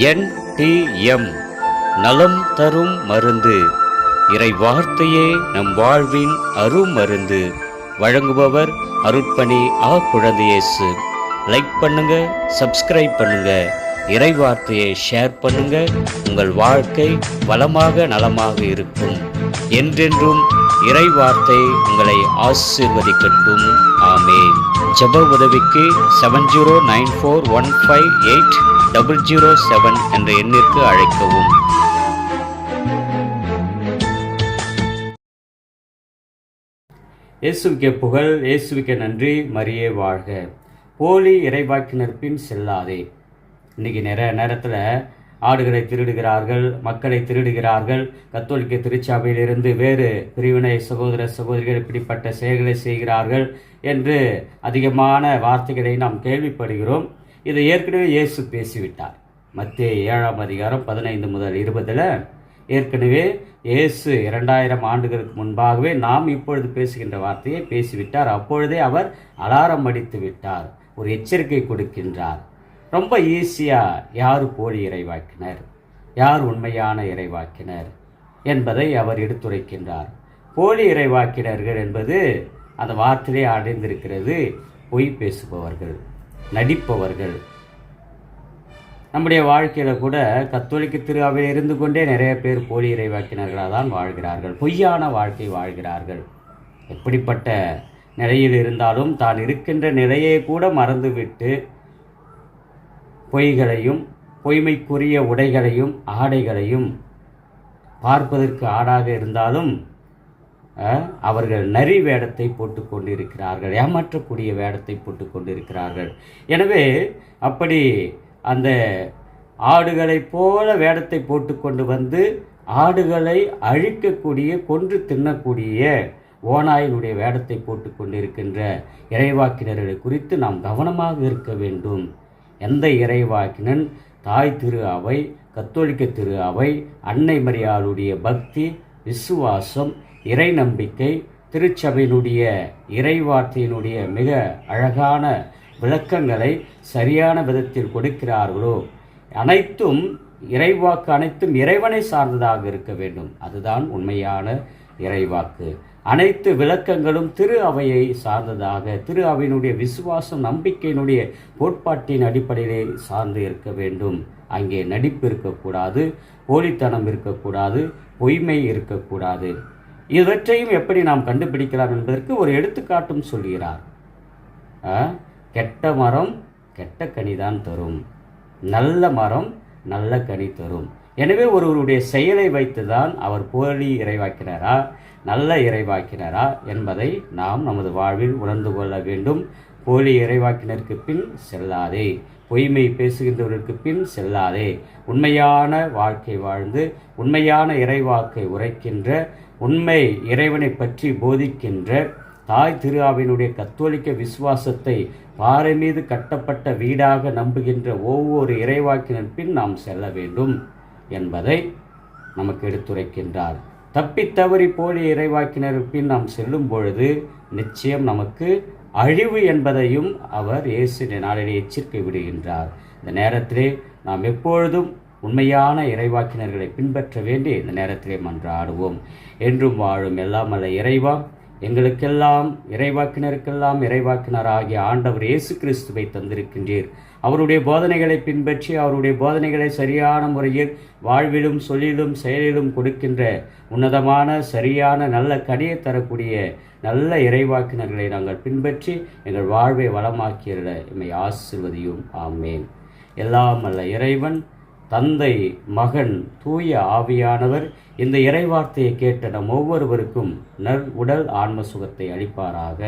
NTM நலம் தரும் மருந்து. இறை வார்த்தையே நம் வாழ்வின் அருமருந்து. வழங்குபவர் அருட்பணி குழந்தை இயேசு. லைக் பண்ணுங்க, சப்ஸ்கிரைப் பண்ணுங்க, இறை வார்த்தையை ஷேர் பண்ணுங்க. உங்கள் வாழ்க்கை வளமாக நலமாக இருக்கும். என்றென்றும் இறை வார்த்தை உங்களை ஆசீர்வதிக்கட்டும். ஆமென். ஜெப உதவிக்கு 7094158007 என்ற எண்ணிற்கு அழைக்கவும். இயேசுவுக்கே புகழ், இயேசுவுக்கே நன்றி, மரியே வாழ்க. போலி இறைவாக்கினர் பின் செல்லாதே. இன்னைக்கு நிறைய நேரத்தில் ஆடுகளை திருடுகிறார்கள், மக்களை திருடுகிறார்கள். கத்தோலிக்க திருச்சபையிலிருந்து வேறு பிரிவினை சகோதர சகோதரிகள் இப்படிப்பட்ட செயல்களை செய்கிறார்கள் என்று அதிகமான வார்த்தைகளை நாம் கேள்விப்படுகிறோம். இதை ஏற்கனவே இயேசு பேசிவிட்டார். மத்தேயு 7ஆம் அதிகாரம் 15 முதல் 20 ஏற்கனவே இயேசு 2000 ஆண்டுகளுக்கு முன்பாகவே நாம் இப்பொழுது பேசுகின்ற வார்த்தையை பேசிவிட்டார். அப்பொழுதே அவர் அலாரம் அடித்து விட்டார், ஒரு எச்சரிக்கை கொடுக்கின்றார். ரொம்ப ஈஸியாக யார் போலி இறைவாக்கினர், யார் உண்மையான இறைவாக்கினர் என்பதை அவர் எடுத்துரைக்கின்றார். போலி இறைவாக்கினர்கள் என்பது அந்த வார்த்தையிலே அடைந்திருக்கிறது. பொய் பேசுபவர்கள், நடிப்பவர்கள். நம்முடைய வாழ்க்கையில் கூட கத்தோலிக்க திருஅவையில் இருந்து கொண்டே நிறைய பேர் போலி இறைவாக்கினர்களாக தான் வாழ்கிறார்கள், பொய்யான வாழ்க்கை வாழ்கிறார்கள். எப்படிப்பட்ட நிலையில் இருந்தாலும் தான் இருக்கின்ற நிலையை கூட மறந்துவிட்டு பொய்களையும் பொய்மைக்குரிய உடைகளையும் ஆடைகளையும் பார்ப்பதற்கு ஆடாக இருந்தாலும் அவர்கள் நரி வேடத்தை போட்டு கொண்டிருக்கிறார்கள், ஏமாற்றக்கூடிய வேடத்தை போட்டு கொண்டிருக்கிறார்கள். எனவே அப்படி அந்த ஆடுகளைப் போல வேடத்தை போட்டு கொண்டு வந்து ஆடுகளை அழிக்கக்கூடிய, கொன்று தின்னக்கூடிய ஓநாயினுடைய வேடத்தை போட்டு கொண்டிருக்கின்ற இறைவாக்கினர்களை குறித்து நாம் கவனமாக இருக்க வேண்டும். எந்த இறைவாக்கினன் தாய் திரு அவை, கத்தோலிக்க திரு அவை, அன்னை மரியாளுடைய பக்தி, விசுவாசம், இறை நம்பிக்கை, திருச்சபையினுடைய இறைவார்த்தையினுடைய மிக அழகான விளக்கங்களை சரியான விதத்தில் கொடுக்கிறார்களோ, அனைத்தும் இறைவாக்கு அனைத்தும் இறைவனை சார்ந்ததாக இருக்க வேண்டும். அதுதான் உண்மையான இறைவாக்கு. அனைத்து விளக்கங்களும் திரு அவையை சார்ந்ததாக, திரு அவையினுடைய விசுவாசம், நம்பிக்கையினுடைய கோட்பாட்டின் அடிப்படையிலே சார்ந்து இருக்க வேண்டும். அங்கே நடிப்பு இருக்கக்கூடாது, போலித்தனம் இருக்கக்கூடாது, பொய்மை இருக்கக்கூடாது. இவற்றையும் எப்படி நாம் கண்டுபிடிக்கலாம் என்பதற்கு ஒரு எடுத்துக்காட்டும் சொல்கிறார். கெட்ட மரம் கெட்ட கனிதான் தரும், நல்ல மரம் நல்ல கனி தரும். எனவே ஒருவருடைய செயலை வைத்துதான் அவர் போலி இறைவாக்கினரா நல்ல இறைவாக்கினரா என்பதை நாம் நமது வாழ்வில் உணர்ந்து கொள்ள வேண்டும். போலி இறைவாக்கினருக்கு பின் செல்லாதே, பொய்மை பேசுகின்றவர்களுக்கு பின் செல்லாதே. உண்மையான வாழ்க்கை வாழ்ந்து உண்மையான இறைவாக்கை உரைக்கின்ற, உண்மை இறைவனை பற்றி போதிக்கின்ற, தாய் திரு அவையினுடைய கத்தோலிக்க விசுவாசத்தை பாறை மீது கட்டப்பட்ட வீடாக நம்புகின்ற ஒவ்வொரு இறைவாக்கினர் பின் நாம் செல்ல வேண்டும் என்பதை நமக்கு எடுத்துரைக்கின்றார். தப்பித்தவறி போலி இறைவாக்கினர் பின் நாம் செல்லும் பொழுது நிச்சயம் நமக்கு அழிவு என்பதையும் அவர் இயேசு நாளிலே எச்சரிக்கை விடுகின்றார். இந்த நேரத்திலே நாம் எப்பொழுதும் உண்மையான இறைவாக்கினர்களை பின்பற்ற வேண்டி இந்த நேரத்திலே மன்றாடுவோம். என்றும் வாழும் எல்லாம் அல்ல இறைவா, எங்களுக்கெல்லாம் இறைவாக்கினருக்கெல்லாம் இறைவாக்கினராகிய ஆண்டவர் இயேசு கிறிஸ்துவை தந்திருக்கின்றீர். அவருடைய போதனைகளை பின்பற்றி அவருடைய போதனைகளை சரியான முறையில் வாழ்விலும் சொல்லிலும் செயலிலும் கொடுக்கின்ற உன்னதமான சரியான நல்ல கனியை தரக்கூடிய நல்ல இறைவாக்கினர்களை நாங்கள் பின்பற்றி எங்கள் வாழ்வை வளமாக்கியிருந்த எம்மை ஆசீர்வதியும். ஆமேன். எல்லாம் அல்ல இறைவன், தந்தை, மகன், தூய ஆவியானவர் இந்த இறைவார்த்தையை கேட்ட நம் ஒவ்வொருவருக்கும் உடல் ஆன்ம சுகத்தை அளிப்பாராக.